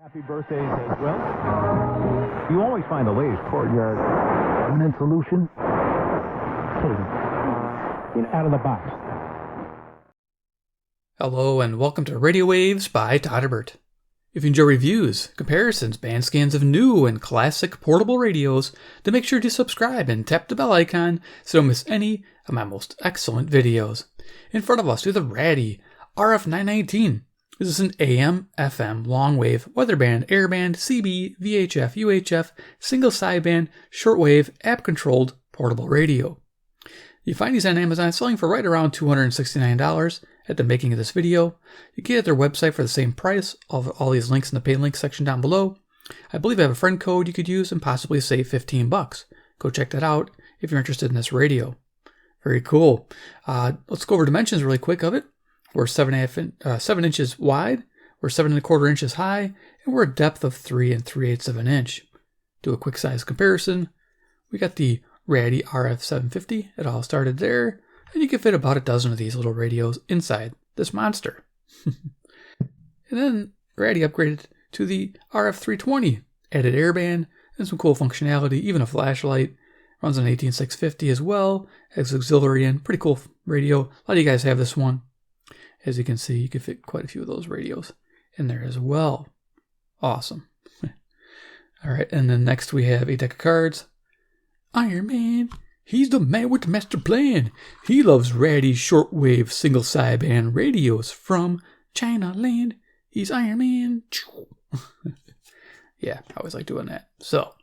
Happy birthdays as well. You always find the latest courtyard permanent solution. Out of the box. Hello and welcome to Radio Waves by todderbert. If you enjoy reviews, comparisons, band scans of new and classic portable radios, then make sure to subscribe and tap the bell icon so you don't miss any of my most excellent videos. In front of us, we have the Raddy RF919. This is an AM, FM, long wave, weatherband, airband, CB, VHF, UHF, single sideband, shortwave, app-controlled portable radio. You find these on Amazon selling for right around $269 at the making of this video. You get at their website for the same price. All these links in the paid link section down below. I believe I have a friend code you could use and possibly save $15. Go check that out if you're interested in this radio. Very cool. Let's go over dimensions really quick of it. We're 7 inches wide, we're 7 1/4 inches high, and we're a depth of 3 3/8 of an inch. Do a quick size comparison. We got the Raddy RF750. It all started there, and you can fit about a dozen of these little radios inside this monster. And then Raddy upgraded to the RF320, added airband and some cool functionality, even a flashlight. Runs on 18650 as well, has auxiliary in. Pretty cool radio. A lot of you guys have this one. As you can see, you can fit quite a few of those radios in there as well. Awesome. All right, and then next we have a deck of cards. Iron Man, he's the man with the master plan. He loves Raddy shortwave single sideband radios from China land. He's Iron Man. Yeah, I always like doing that. So,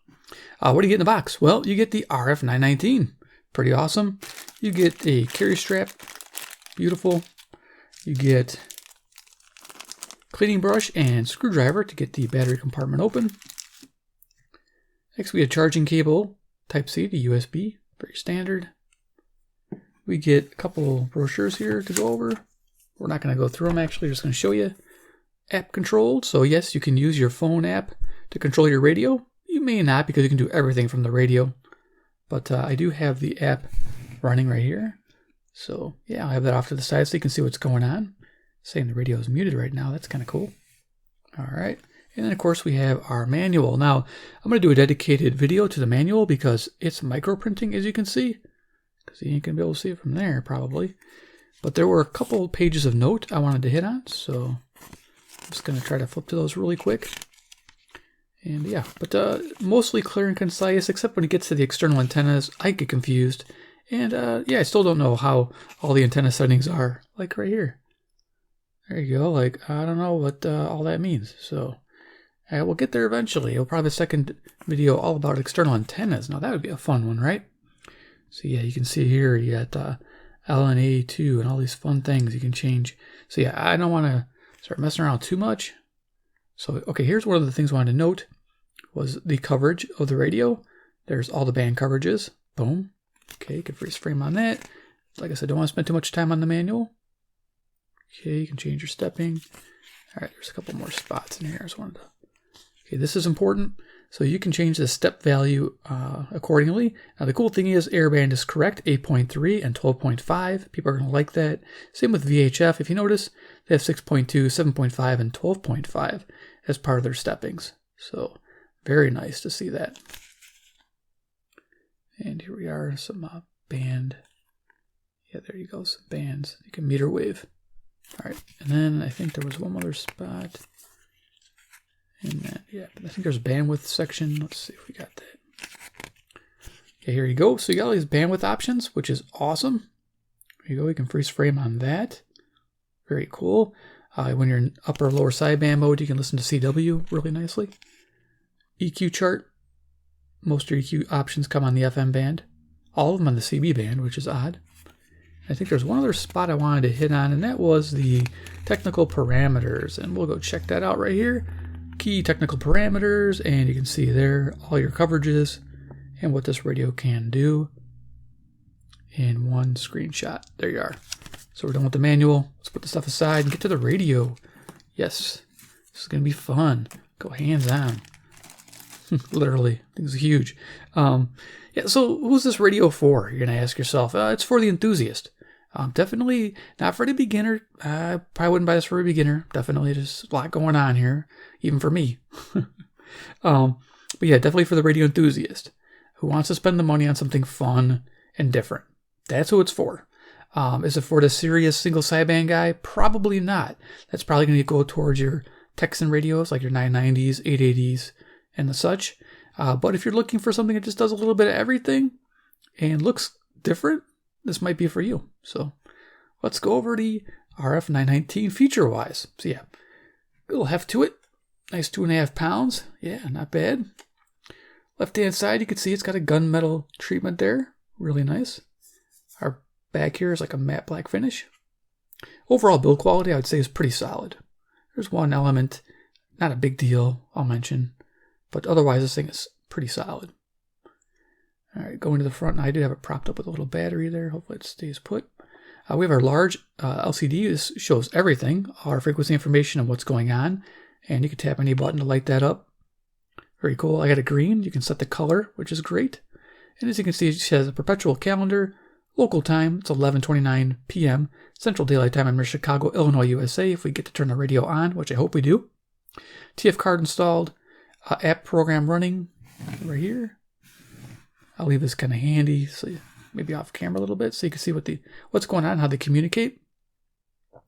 what do you get in the box? Well, you get the RF919. Pretty awesome. You get a carry strap. Beautiful. You get cleaning brush and screwdriver to get the battery compartment open. Next we have charging cable, Type-C to USB, very standard. We get a couple brochures here to go over. We're not going to go through them actually, just going to show you. App controlled, so yes, you can use your phone app to control your radio. You may not because you can do everything from the radio. But I do have the app running right here. So, yeah, I'll have that off to the side so you can see what's going on. Saying the radio is muted right now. That's kind of cool. All right. And then, of course, we have our manual. Now, I'm going to do a dedicated video to the manual because it's microprinting, as you can see. Because you ain't going to be able to see it from there, probably. But there were a couple pages of note I wanted to hit on. So, I'm just going to try to flip to those really quick. And, yeah, but mostly clear and concise, except when it gets to the external antennas, I get confused. And, yeah, I still don't know how all the antenna settings are, like right here. There you go, like, I don't know what all that means. So, we'll get there eventually. It'll probably be a second video all about external antennas. Now, that would be a fun one, right? So, yeah, you can see here, you got LNA2 and all these fun things you can change. So, yeah, I don't want to start messing around too much. So, okay, here's one of the things I wanted to note was the coverage of the radio. There's all the band coverages. Boom. Okay, you can freeze frame on that. Like I said, don't want to spend too much time on the manual. Okay, you can change your stepping. All right, there's a couple more spots in here. I just wanted to... Okay, this is important. So you can change the step value accordingly. Now, the cool thing is airband is correct, 8.3 and 12.5. People are going to like that. Same with VHF. If you notice, they have 6.2, 7.5, and 12.5 as part of their steppings. So very nice to see that. And here we are, some band. Yeah, there you go, some bands. You can meter wave. All right, and then I think there was one other spot. In that, yeah, I think there's a bandwidth section. Let's see if we got that. Okay, here you go. So you got all these bandwidth options, which is awesome. There you go, you can freeze frame on that. Very cool. When you're in upper or lower sideband mode, you can listen to CW really nicely. EQ chart. Most of your EQ options come on the FM band. All of them on the CB band, which is odd. I think there's one other spot I wanted to hit on, and that was the technical parameters. And we'll go check that out right here. Key technical parameters, and you can see there all your coverages and what this radio can do in one screenshot. There you are. So we're done with the manual. Let's put the stuff aside and get to the radio. Yes, this is going to be fun. Go hands on. Literally, things are huge. Yeah, so who's this radio for? You're going to ask yourself. It's for the enthusiast. Definitely not for the beginner. I probably wouldn't buy this for a beginner. Definitely there's a lot going on here, even for me. But yeah, definitely for the radio enthusiast who wants to spend the money on something fun and different. That's who it's for. Is it for the serious single sideband guy? Probably not. That's probably going to go towards your Texan radios, like your 990s, 880s, and the such. But if you're looking for something that just does a little bit of everything and looks different, this might be for you. So let's go over the RF919 feature-wise. So yeah, a little heft to it. Nice 2.5 pounds. Yeah, not bad. Left-hand side, you can see it's got a gunmetal treatment there. Really nice. Our back here is like a matte black finish. Overall build quality, I would say, is pretty solid. There's one element, not a big deal, I'll mention. But otherwise, this thing is pretty solid. All right, going to the front, I do have it propped up with a little battery there. Hopefully it stays put. We have our large LCD. This shows everything, our frequency information and what's going on. And you can tap any button to light that up. Very cool. I got a green. You can set the color, which is great. And as you can see, it has a Perpetual Calendar, local time. It's 11:29 p.m. Central Daylight Time in Chicago, Illinois, USA. If we get to turn the radio on, which I hope we do. TF card installed. App program running right here. I'll leave this kind of handy, so maybe off camera a little bit, so you can see what's going on, how they communicate.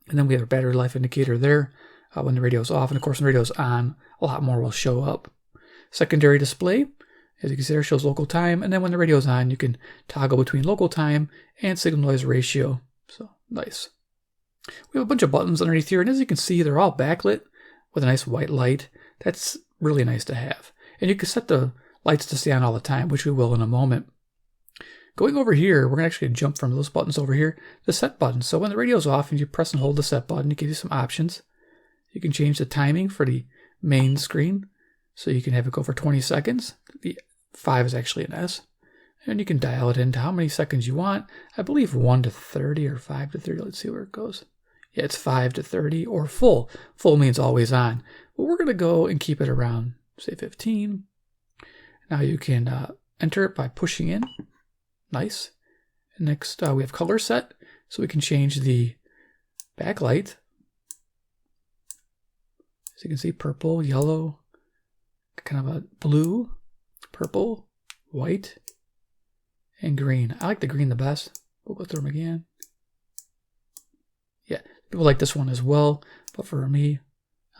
And then we have a battery life indicator there when the radio's off, and of course when the radio's on, a lot more will show up. Secondary display, as you can see there, shows local time, and then when the radio's on, you can toggle between local time and signal noise ratio. So nice. We have a bunch of buttons underneath here, and as you can see, they're all backlit with a nice white light. That's really nice to have. And you can set the lights to stay on all the time, which we will in a moment. Going over here, we're going to actually jump from those buttons over here, the set button. So when the radio's off and you press and hold the set button, it gives you some options. You can change the timing for the main screen. So you can have it go for 20 seconds. The 5 is actually an S. And you can dial it into how many seconds you want. I believe 1 to 30 or 5 to 30. Let's see where it goes. Yeah, it's 5 to 30 or full. Full means always on. But we're going to go and keep it around, say, 15. Now you can enter it by pushing in. Nice. Next, we have color set. So we can change the backlight. As you can see, purple, yellow, kind of a blue, purple, white, and green. I like the green the best. We'll go through them again. Yeah, people like this one as well, but for me,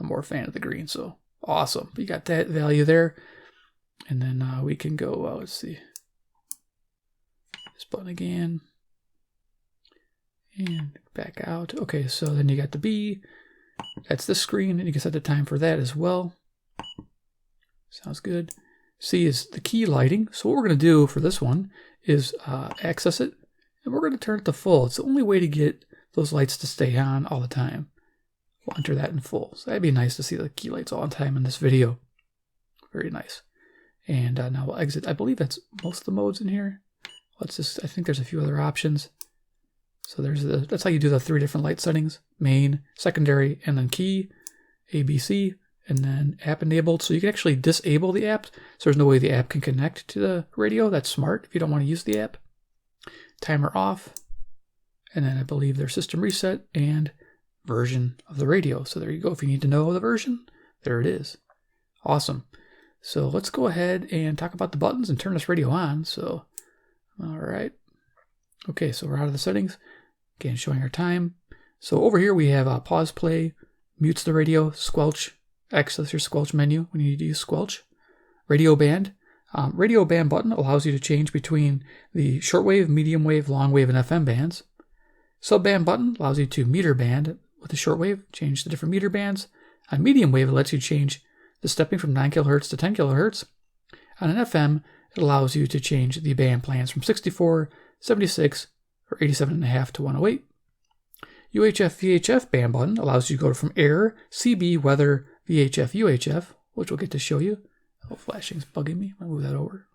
I'm more a fan of the green, so awesome. You got that value there. And then we can go, let's see, this button again, and back out. Okay, so then you got the B. That's the screen, and you can set the time for that as well. Sounds good. C is the key lighting. So what we're going to do for this one is access it, and we're going to turn it to full. It's the only way to get those lights to stay on all the time. We'll enter that in full. So that'd be nice to see the key lights all the time in this video. Very nice. And now we'll exit. I believe that's most of the modes in here. Let's just, I think there's a few other options. So that's how you do the 3 different light settings: main, secondary, and then key, ABC, and then app enabled. So you can actually disable the app. So there's no way the app can connect to the radio. That's smart if you don't want to use the app. Timer off. And then I believe there's system reset and version of the radio. So there you go. If you need to know the version, there it is. Awesome. So let's go ahead and talk about the buttons and turn this radio on. So, all right. Okay, so we're out of the settings. Again, showing our time. So over here we have pause play, mutes the radio, squelch, access your squelch menu when you need to use squelch. Radio band. Radio band button allows you to change between the shortwave, medium wave, long wave, and FM bands. Subband button allows you to meter band with the shortwave, change the different meter bands. On medium wave, it lets you change the stepping from 9 kHz to 10 kHz. On an FM, it allows you to change the band plans from 64, 76, or 87.5 to 108. UHF VHF band button allows you to go from air, CB, weather, VHF UHF, which we'll get to show you. Oh, flashing's bugging me. I'll move that over.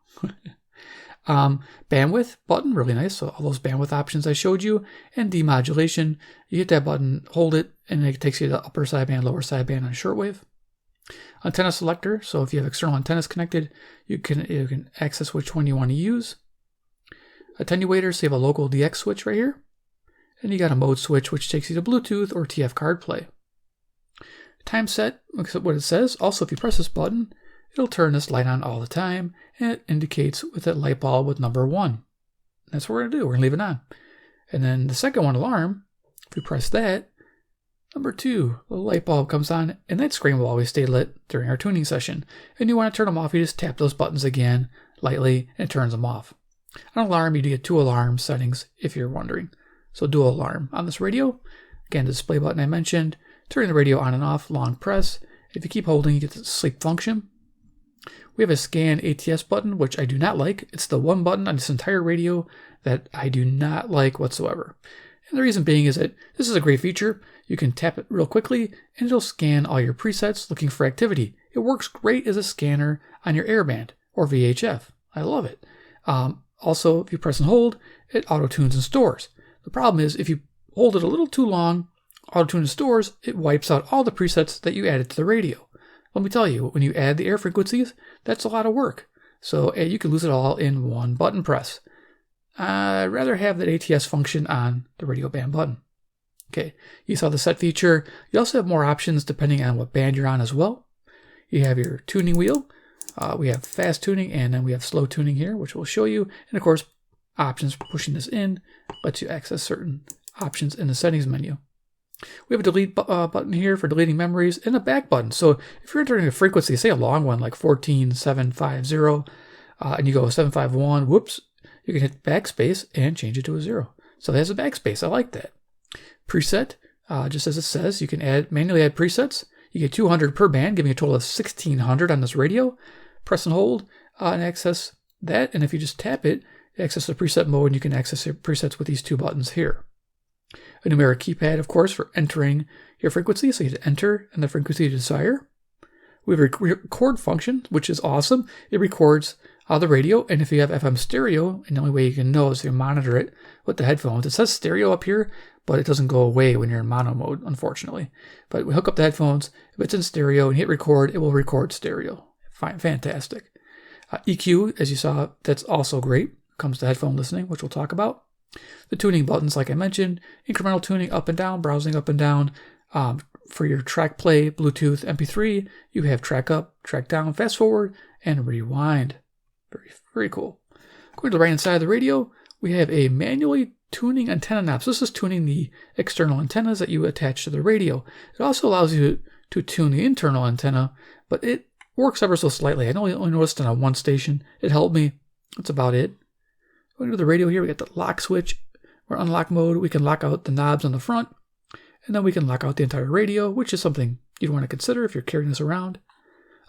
Bandwidth button, really nice. So all those bandwidth options I showed you. And demodulation, you hit that button, hold it, and it takes you to upper sideband, lower sideband on shortwave. Antenna selector, so if you have external antennas connected, you can access which one you want to use. Attenuator, so you have a local DX switch right here. And you got a mode switch, which takes you to Bluetooth or TF card play. Time set, what it says. Also, if you press this button, it'll turn this light on all the time, and it indicates with a light bulb with number 1. That's what we're going to do. We're going to leave it on. And then the second one, alarm, if we press that, number 2, the light bulb comes on, and that screen will always stay lit during our tuning session. And you want to turn them off, you just tap those buttons again lightly, and it turns them off. On alarm, you do get 2 alarm settings if you're wondering. So dual alarm on this radio. Again, the display button I mentioned, turning the radio on and off, long press. If you keep holding, you get the sleep function. We have a scan ATS button, which I do not like. It's the one button on this entire radio that I do not like whatsoever. And the reason being is that this is a great feature. You can tap it real quickly and it'll scan all your presets looking for activity. It works great as a scanner on your airband or VHF. I love it. Also, if you press and hold, it auto-tunes and stores. The problem is if you hold it a little too long, auto-tune and stores, it wipes out all the presets that you added to the radio. Let me tell you, when you add the air frequencies, that's a lot of work. So you can lose it all in one button press. I'd rather have that ATS function on the radio band button. Okay, you saw the set feature. You also have more options depending on what band you're on as well. You have your tuning wheel. We have fast tuning, and then we have slow tuning here, which we'll show you. And of course, options for pushing this in lets you access certain options in the settings menu. We have a delete button here for deleting memories and a back button. So if you're entering a frequency, say a long one like 14750, and you go 751, whoops, you can hit backspace and change it to a 0. So there's a backspace. I like that. Preset, just as it says, you can manually add presets. You get 200 per band, giving you a total of 1600 on this radio. Press and hold and access that. And if you just tap it, access the preset mode, and you can access your presets with these 2 buttons here. A numeric keypad, of course, for entering your frequency. So you hit enter and the frequency you desire. We have a record function, which is awesome. It records the radio, and if you have FM stereo, and the only way you can know is if you monitor it with the headphones. It says stereo up here, but it doesn't go away when you're in mono mode, unfortunately. But we hook up the headphones. If it's in stereo and hit record, it will record stereo. Fine, fantastic. EQ, as you saw, that's also great. Comes to headphone listening, which we'll talk about. The tuning buttons, like I mentioned, incremental tuning up and down, browsing up and down. For your track play, Bluetooth, MP3, you have track up, track down, fast forward, and rewind. Very, very cool. Going to the right hand side of the radio, we have a manually tuning antenna knob. So this is tuning the external antennas that you attach to the radio. It also allows you to tune the internal antenna, but it works ever so slightly. I only noticed on one station. It helped me. That's about it. Going to the radio here, we got the lock switch. We're unlock mode. We can lock out the knobs on the front, and then we can lock out the entire radio, which is something you'd want to consider if you're carrying this around.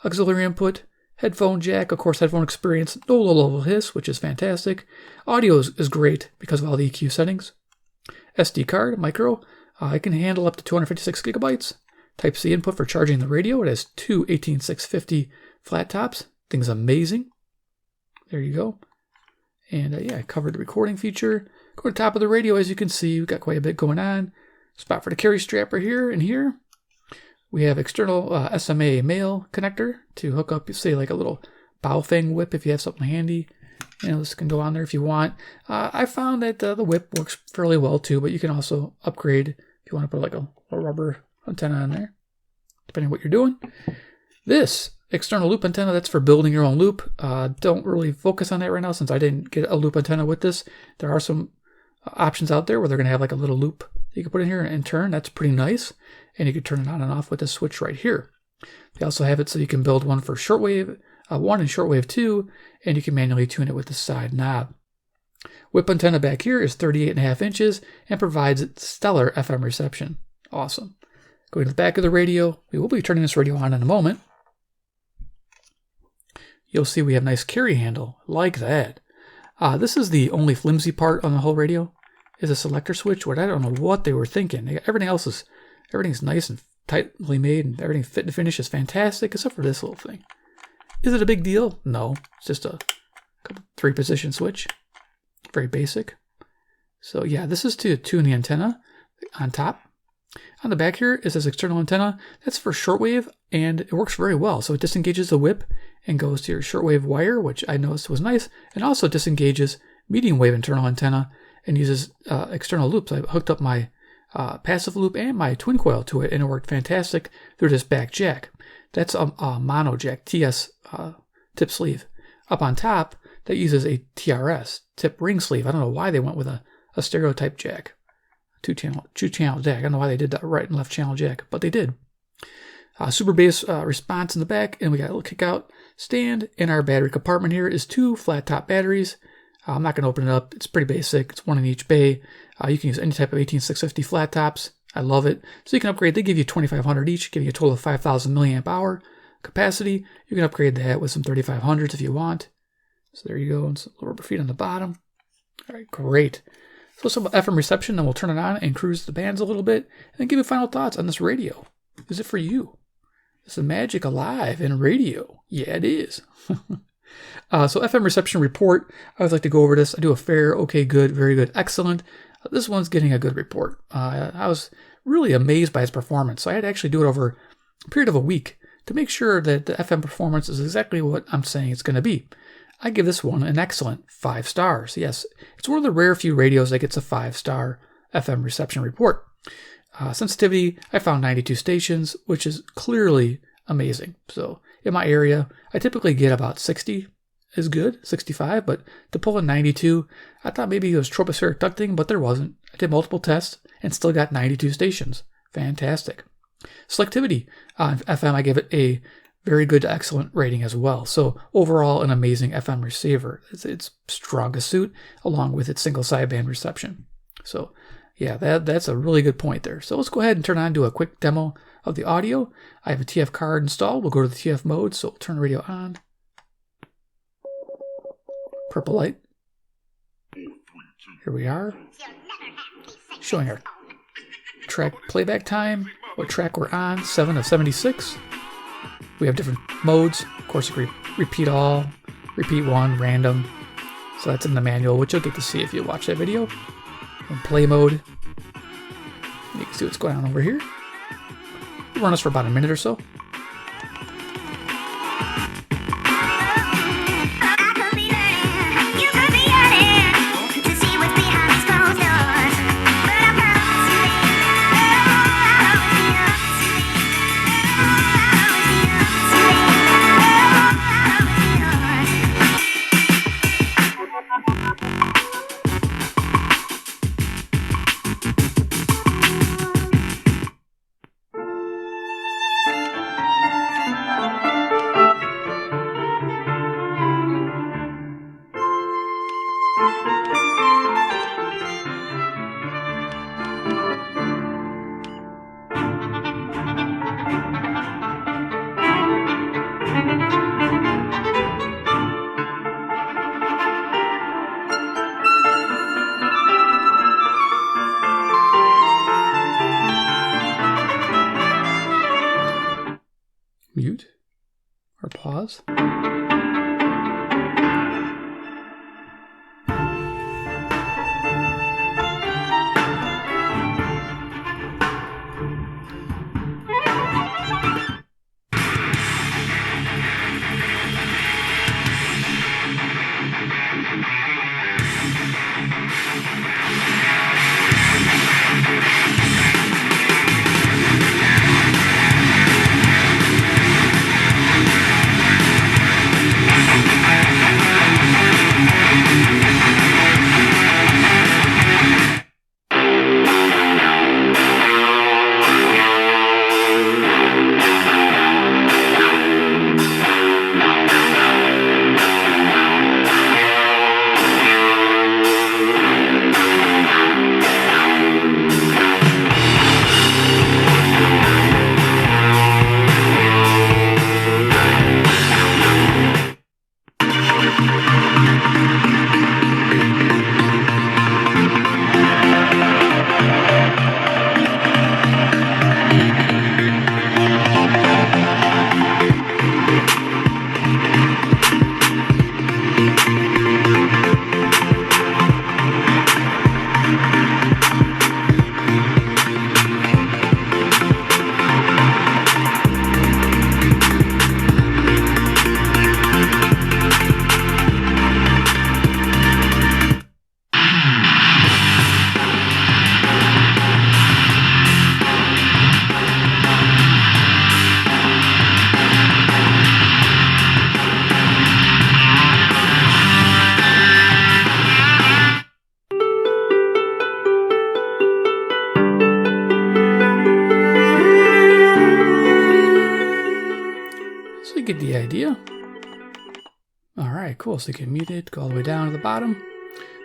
Auxiliary input, headphone jack, of course, headphone experience, no low-level hiss, which is fantastic. Audio is great because of all the EQ settings. SD card, micro, it can handle up to 256 gigabytes. Type-C input for charging the radio. It has 2 18650 flat tops. Thing's amazing. There you go. And yeah, I covered the recording feature. Go to the top of the radio, as you can see, we've got quite a bit going on. Spot for the carry strap right here and here. We have external SMA male connector to hook up, say, like a little Baofeng whip if you have something handy. You know, this can go on there if you want. I found that the whip works fairly well too, but you can also upgrade if you want to put like a rubber antenna on there, depending on what you're doing. This external loop antenna, that's for building your own loop. Don't really focus on that right now since I didn't get a loop antenna with this. There are some options out there where they're going to have like a little loop you can put in here and turn. That's pretty nice. And you can turn it on and off with this switch right here. They also have it so you can build one for shortwave 1 and shortwave 2, and you can manually tune it with the side knob. Whip antenna back here is 38.5 inches and provides stellar FM reception. Awesome. Going to the back of the radio, we will be turning this radio on in a moment. You'll see we have a nice carry handle, like that. This is the only flimsy part on the whole radio, is a selector switch, which I don't know what they were thinking. Everything's nice and tightly made, and everything fit and finish is fantastic, except for this little thing. Is it a big deal? No, it's just a 3-position switch. Very basic. So yeah, this is to tune the antenna on top. On the back here is this external antenna. That's for shortwave, and it works very well. So it disengages the whip and goes to your shortwave wire, which I noticed was nice, and also disengages medium wave internal antenna and uses external loops. I hooked up my passive loop and my twin coil to it, and it worked fantastic through this back jack. That's a mono jack, TS tip sleeve. Up on top, that uses a TRS, tip ring sleeve. I don't know why they went with a stereo type jack. Two channel jack. I don't know why they did that right and left channel jack, but they did. Super bass response in the back, and we got a little kick out stand. In our battery compartment here is 2 flat top batteries. I'm not going to open it up. It's pretty basic. It's 1 in each bay. You can use any type of 18650 flat tops. I love it. So you can upgrade. They give you 2,500 each, give you a total of 5,000 milliamp hour capacity. You can upgrade that with some 3,500s if you want. So there you go, and some rubber feet on the bottom. All right, great. So some FM reception, then we'll turn it on and cruise the bands a little bit, and then give you final thoughts on this radio. Is it for you? Is the magic alive in radio? Yeah, it is. So FM reception report, I always like to go over this. I do a fair, okay, good, very good, excellent. This one's getting a good report. I was really amazed by its performance, so I had to actually do it over a period of a week to make sure that the FM performance is exactly what I'm saying it's going to be. I give this one an excellent 5 stars. Yes, it's one of the rare few radios that gets a 5-star FM reception report. Sensitivity, I found 92 stations, which is clearly amazing. So in my area, I typically get about 60 is good, 65, but to pull in 92, I thought maybe it was tropospheric ducting, but there wasn't. I did multiple tests and still got 92 stations. Fantastic. Selectivity, on FM, I give it a very good to excellent rating as well. So overall, an amazing FM receiver. It's its strongest suit, along with its single sideband reception. So yeah, that's a really good point there. So let's go ahead and turn on to a quick demo of the audio. I have a TF card installed. We'll go to the TF mode, so we'll turn the radio on. Purple light. Here we are. Showing our track playback time, what track we're on, 7 of 76. We have different modes. Of course, you can repeat all, repeat 1, random. So that's in the manual, which you'll get to see if you watch that video. In play mode, you can see what's going on over here. We'll run this for about a minute or so. Mute or pause. you get the idea. All right, cool. So you can mute it, go all the way down to the bottom.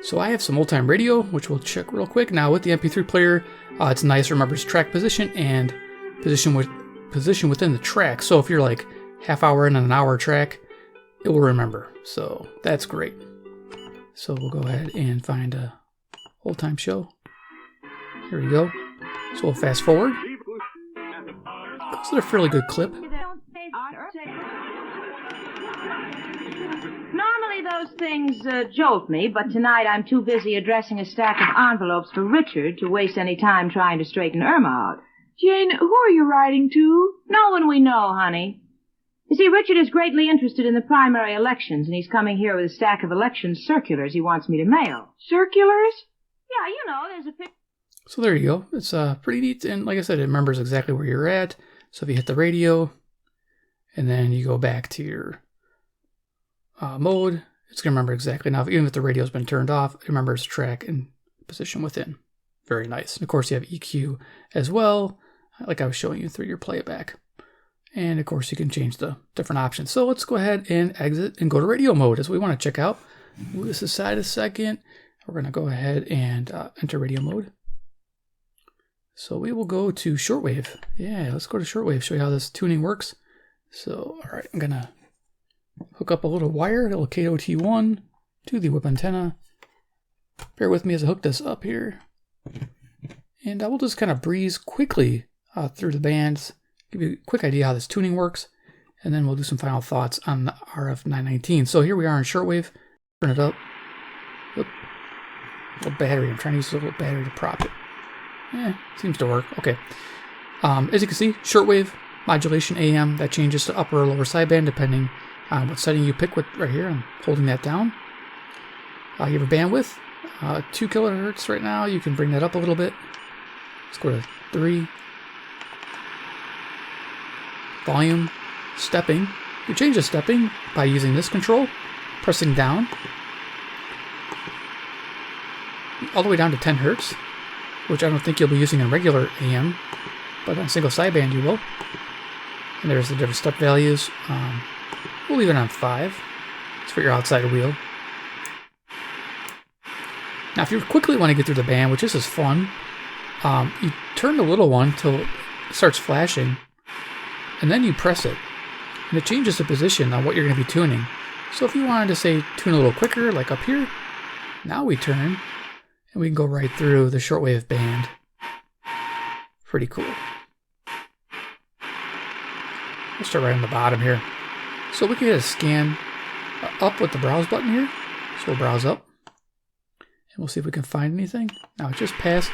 So I have some old-time radio, which we'll check real quick. Now with the MP3 player, it's nice. Remembers track position and position within the track. So if you're like half hour in on an hour track, it will remember. So that's great. So we'll go ahead and find a old-time show. Here we go. So we'll fast forward. It's a fairly good clip. Normally those things jolt me, but tonight I'm too busy addressing a stack of envelopes for Richard to waste any time trying to straighten Irma out. Jane, who are you writing to? No one we know, honey. You see, Richard is greatly interested in the primary elections, and he's coming here with a stack of election circulars he wants me to mail. Circulars? Yeah, you know, there's a picture. So there you go. It's pretty neat, and like I said, it remembers exactly where you're at. So if you hit the radio, and then you go back to your mode, it's going to remember exactly. Now, even if the radio's been turned off, it remembers track and position within. Very nice. And of course, you have EQ as well, like I was showing you through your playback. And of course, you can change the different options. So let's go ahead and exit and go to radio mode. That's what we want to check out. Move this aside a second. We're going to go ahead and enter radio mode. So we will go to shortwave. Yeah, let's go to shortwave, show you how this tuning works. So, all right, I'm going to hook up a little wire, a little KOT1 to the whip antenna. Bear with me as I hook this up here. And I will just kind of breeze quickly through the bands, give you a quick idea how this tuning works, and then we'll do some final thoughts on the RF919. So here we are in shortwave. Turn it up. Oop. A little battery. I'm trying to use a little battery to prop it. Seems to work. Okay. As you can see, shortwave modulation AM, that changes to upper or lower sideband depending on what setting you pick with right here. I'm holding that down. You have a bandwidth, 2 kilohertz right now. You can bring that up a little bit. Let's go to 3. Volume, stepping. You change the stepping by using this control, pressing down, all the way down to 10 hertz, which I don't think you'll be using in regular AM, but on single sideband you will. And there's the different step values. We'll leave it on 5. It's for your outside wheel. Now, if you quickly want to get through the band, which this is fun, you turn the little one till it starts flashing, and then you press it, and it changes the position on what you're going to be tuning. So if you wanted to, say, tune a little quicker, like up here, now we turn, and we can go right through the shortwave band. Pretty cool. We'll start right on the bottom here. So we can get a scan up with the browse button here. So we'll browse up, and we'll see if we can find anything. Now it just passed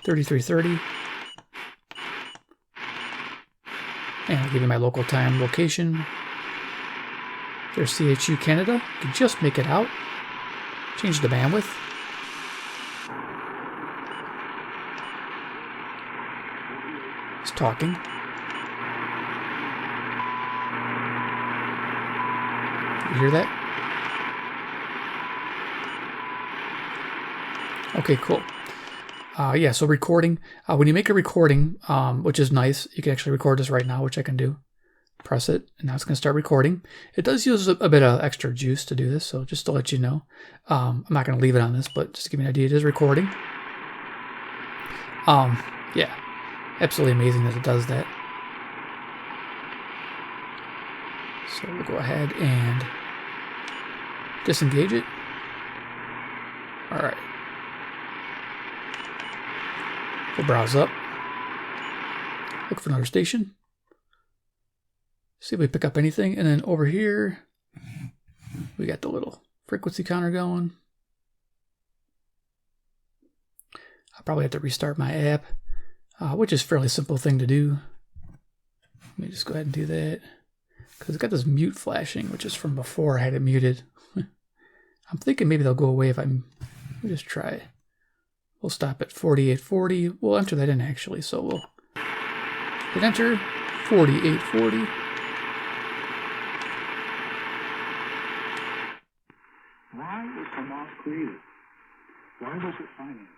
3330. And I'll give you my local time location. There's CHU Canada. You can just make it out. Change the bandwidth. It's talking. You hear that? Okay, cool. Yeah, so recording. When you make a recording, which is nice, you can actually record this right now, which I can do. Press it, and now it's going to start recording. It does use a bit of extra juice to do this, so just to let you know. I'm not going to leave it on this, but just to give you an idea, it is recording. Yeah, absolutely amazing that it does that. So we'll go ahead and disengage it. All right. We'll browse up, look for another station, see if we pick up anything, and then over here, we got the little frequency counter going. I'll probably have to restart my app, which is a fairly simple thing to do. Let me just go ahead and do that, because it's got this mute flashing, which is from before I had it muted. I'm thinking maybe they'll go away if let me just try it. We'll stop at 4840. We'll enter that in actually, so we'll hit enter, 4840. Why was the mouse created? Why was it financed?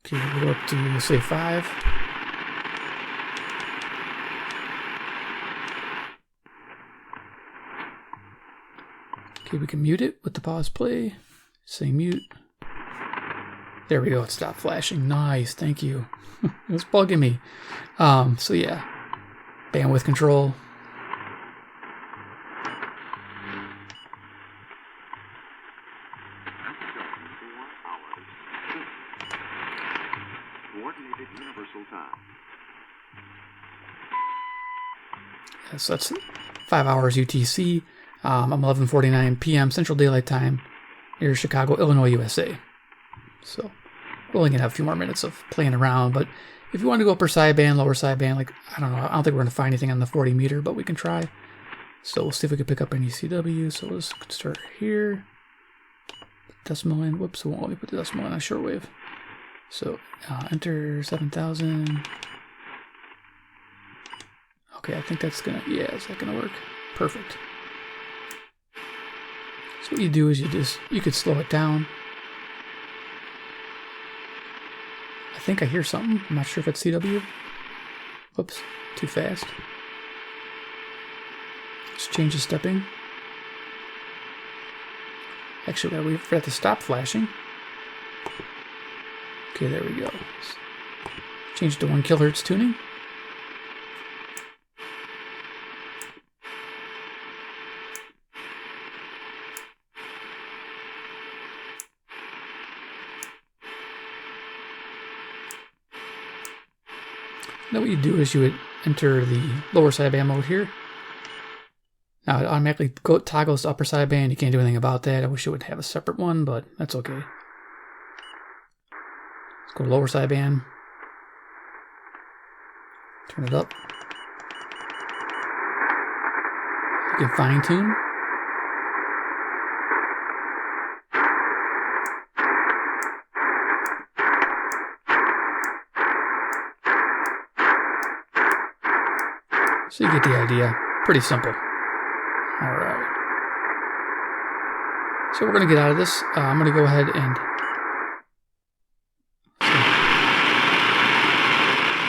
Okay, we'll go up to, say, 5. Okay, we can mute it with the pause play. Say mute. There we go, it stopped flashing. Nice, thank you. It was bugging me. So yeah, bandwidth control. Coordinated universal time. Yeah, so that's 5 hours UTC. I'm 11:49 p.m. Central Daylight Time near Chicago, Illinois, USA. So we're only gonna have a few more minutes of playing around, but if you want to go upper sideband, lower sideband, like, I don't know, I don't think we're gonna find anything on the 40 meter, but we can try. So we'll see if we can pick up any CW. So let's start here. Decimal in. Whoops, we won't let me put the decimal in on shortwave. So enter 7,000. Okay, I think that's gonna, yeah, is that gonna work? Perfect. So what you do is you could slow it down. I think I hear something. I'm not sure if it's CW. Whoops, too fast. Let's change the stepping. Actually, we forgot to stop flashing. Okay, there we go. Change it to 1 kHz tuning. Now what you do is you would enter the lower sideband mode here. Now it automatically toggles to upper sideband. You can't do anything about that. I wish it would have a separate one, but that's okay. Let's go to lower sideband. Turn it up. You can fine tune. So you get the idea. Pretty simple. Alright. So we're going to get out of this. I'm going to go ahead and... I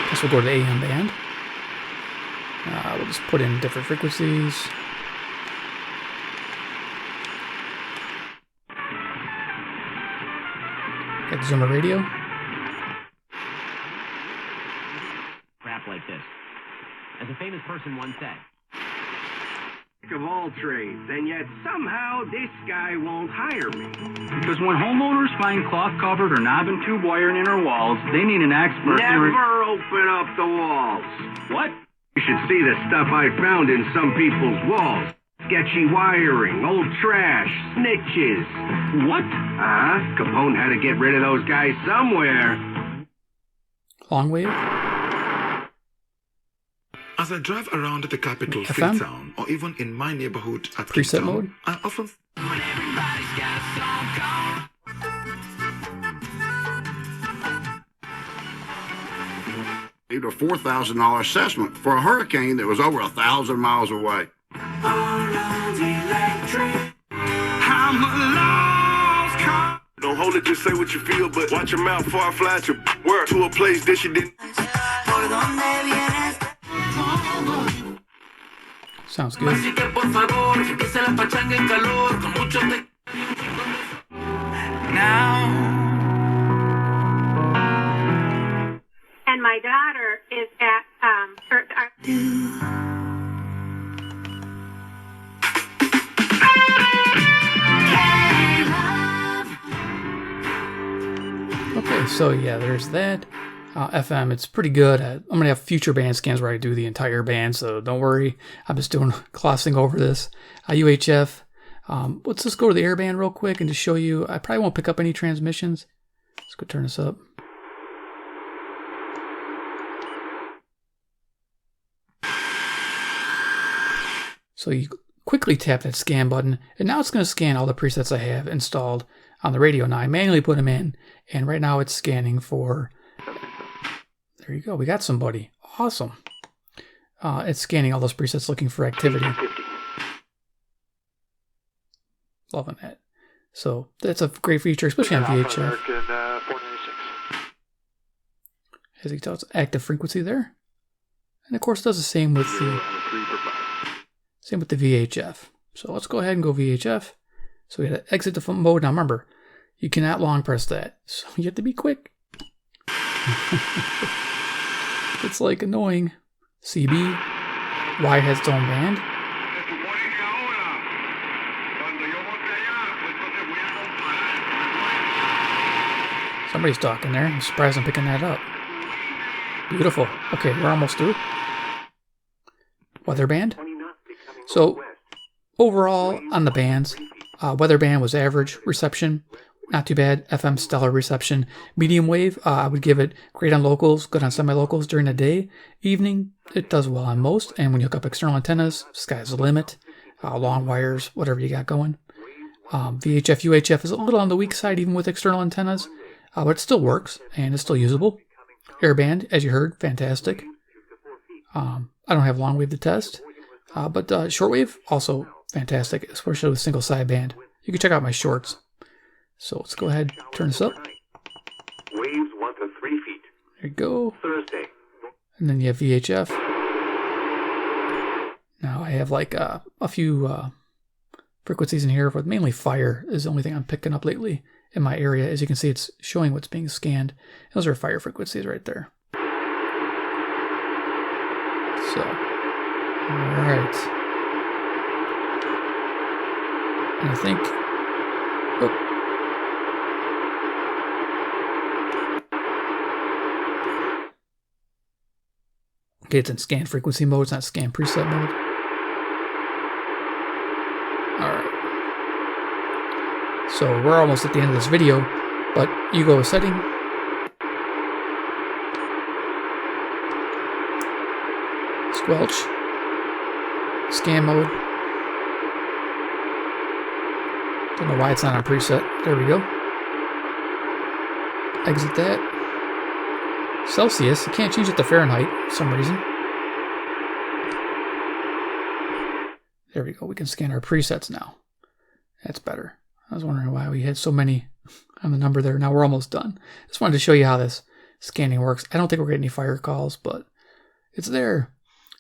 guess we'll go to the AM band. We'll just put in different frequencies. Got the Zoomer radio. Crap like this. As a famous person once said, Of all trades, and yet somehow this guy won't hire me. Because when homeowners find cloth-covered or knob and tube wiring in our walls, they need an expert. Never open up the walls. What? You should see the stuff I found in some people's walls. Sketchy wiring, old trash, snitches. What? Capone had to get rid of those guys somewhere. Long wave. As I drive around the capital FM? Freetown, or even in my neighborhood at Preset Cape Town, mode? I often received a $4,000 assessment for a hurricane that was over 1,000 miles away. Don't hold it, just say what you feel, but watch your mouth before I flash your word to a place that you didn't. Sounds good. And my daughter is at Okay, so yeah, there's that. FM, it's pretty good. I'm going to have future band scans where I do the entire band, so don't worry. I'm just glossing over this. UHF. Let's just go to the airband real quick and just show you. I probably won't pick up any transmissions. Let's go turn this up. So you quickly tap that scan button, and now it's going to scan all the presets I have installed on the radio. Now I manually put them in, and right now it's scanning for... There you go. We got somebody. Awesome. It's scanning all those presets looking for activity. Loving that. So that's a great feature, especially on VHF. As you can tell, it's active frequency there. And of course it does the same with the VHF. So let's go ahead and go VHF. So we had to exit the phone mode. Now remember, you cannot long press that. So you have to be quick. It's like annoying. CB. Y has its own band. Somebody's talking there. I'm surprised I'm picking that up. Beautiful. Okay, we're almost through. Weather band. So overall on the bands, weather band was average reception. Not too bad. FM stellar reception. Medium wave, I would give it great on locals, good on semi-locals during the day. Evening, it does well on most. And when you hook up external antennas, sky's the limit. Long wires, whatever you got going. VHF UHF is a little on the weak side even with external antennas. But it still works and it's still usable. Airband, as you heard, fantastic. I don't have long wave to test. But shortwave, also fantastic, especially with single sideband. You can check out my shorts. So let's go ahead, turn this up. Waves 1 to 3 feet. There you go. Thursday. And then you have VHF. Now I have like a few frequencies in here, but mainly fire is the only thing I'm picking up lately in my area. As you can see, it's showing what's being scanned. Those are fire frequencies right there. So, all right. And I think, okay, it's in scan frequency mode, it's not scan preset mode. Alright. So we're almost at the end of this video, but you go setting. Squelch. Scan mode. Don't know why it's not on preset. There we go. Exit that. Celsius, you can't change it to Fahrenheit for some reason. There we go, we can scan our presets now. That's better. I was wondering why we had so many on the number there. Now we're almost done. Just wanted to show you how this scanning works. I don't think we're getting any fire calls, but it's there.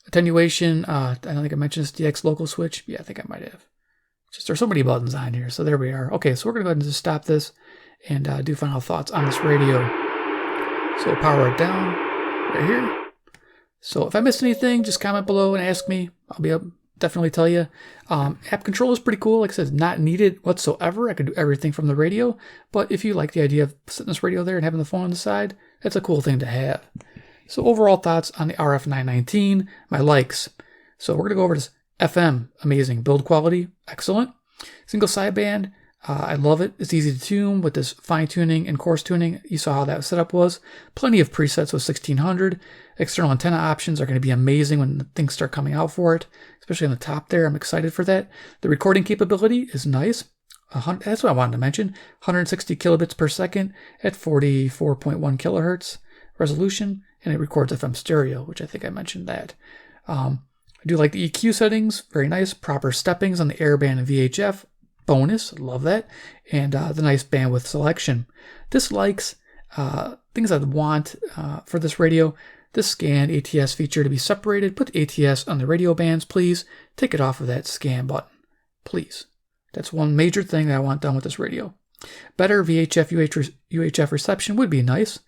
Attenuation, I don't think I mentioned this DX local switch. Yeah, I think I might have. Just there's so many buttons on here, so there we are. Okay, so we're going to go ahead and just stop this and do final thoughts on this radio. So we'll power it down right here. So if I missed anything, just comment below and ask me. I'll be able to definitely tell you. App control is pretty cool. Like I said, it's not needed whatsoever. I could do everything from the radio. But if you like the idea of setting this radio there and having the phone on the side, that's a cool thing to have. So overall thoughts on the RF919, my likes. So we're going to go over this FM. Amazing. Build quality. Excellent. Single sideband. I love it. It's easy to tune with this fine tuning and coarse tuning. You saw how that setup was. Plenty of presets with 1600. External antenna options are going to be amazing when things start coming out for it, especially on the top there. I'm excited for that. The recording capability is nice. That's what I wanted to mention. 160 kilobits per second at 44.1 kilohertz resolution, and it records FM stereo, which I think I mentioned that. I do like the EQ settings. Very nice. Proper steppings on the airband and VHF. Bonus, love that, and the nice bandwidth selection. Dislikes, things I'd want for this radio. This scan ATS feature to be separated. Put the ATS on the radio bands, please. Take it off of that scan button, please. That's one major thing that I want done with this radio. Better VHF UHF reception would be nice,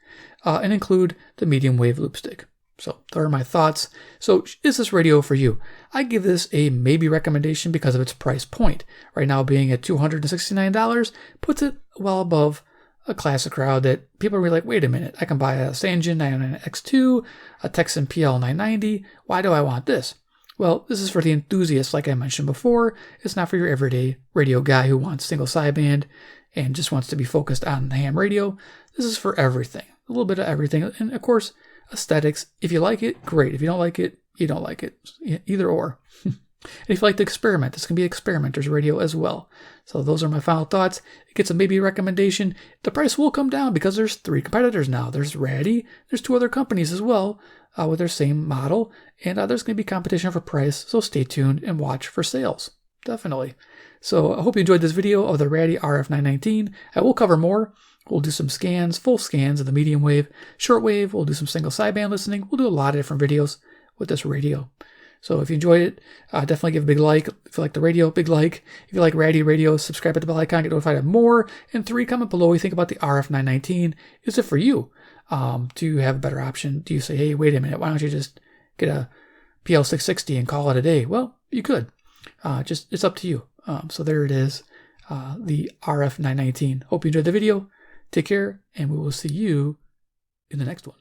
and include the medium wave loop stick. So those are my thoughts. So is this radio for you? I give this a maybe recommendation because of its price point. Right now being at $269 puts it well above a classic crowd that people are really like, wait a minute, I can buy a Sanjin 999X2, a Texan PL990. Why do I want this? Well, this is for the enthusiast, like I mentioned before. It's not for your everyday radio guy who wants single sideband and just wants to be focused on the ham radio. This is for everything, a little bit of everything. And of course, aesthetics. If you like it, great. If you don't like it, you don't like it. Either or. If you like to experiment, this can be experimenter's radio as well. So those are my final thoughts. It gets a maybe recommendation. The price will come down because there's 3 competitors now. There's Raddy. There's 2 other companies as well with their same model. And there's going to be competition for price. So stay tuned and watch for sales. Definitely. So I hope you enjoyed this video of the Raddy RF919. I will cover more. We'll do some scans, full scans of the medium wave, short wave. We'll do some single sideband listening. We'll do a lot of different videos with this radio. So if you enjoyed it, definitely give a big like. If you like the radio, big like. If you like Raddy Radio, subscribe at the bell icon, get notified of more. And 3, comment below what you think about the RF919. Is it for you? Do you have a better option? Do you say, hey, wait a minute, why don't you just get a PL660 and call it a day? Well, you could. It's up to you. So there it is, the RF919. Hope you enjoyed the video. Take care, and we will see you in the next one.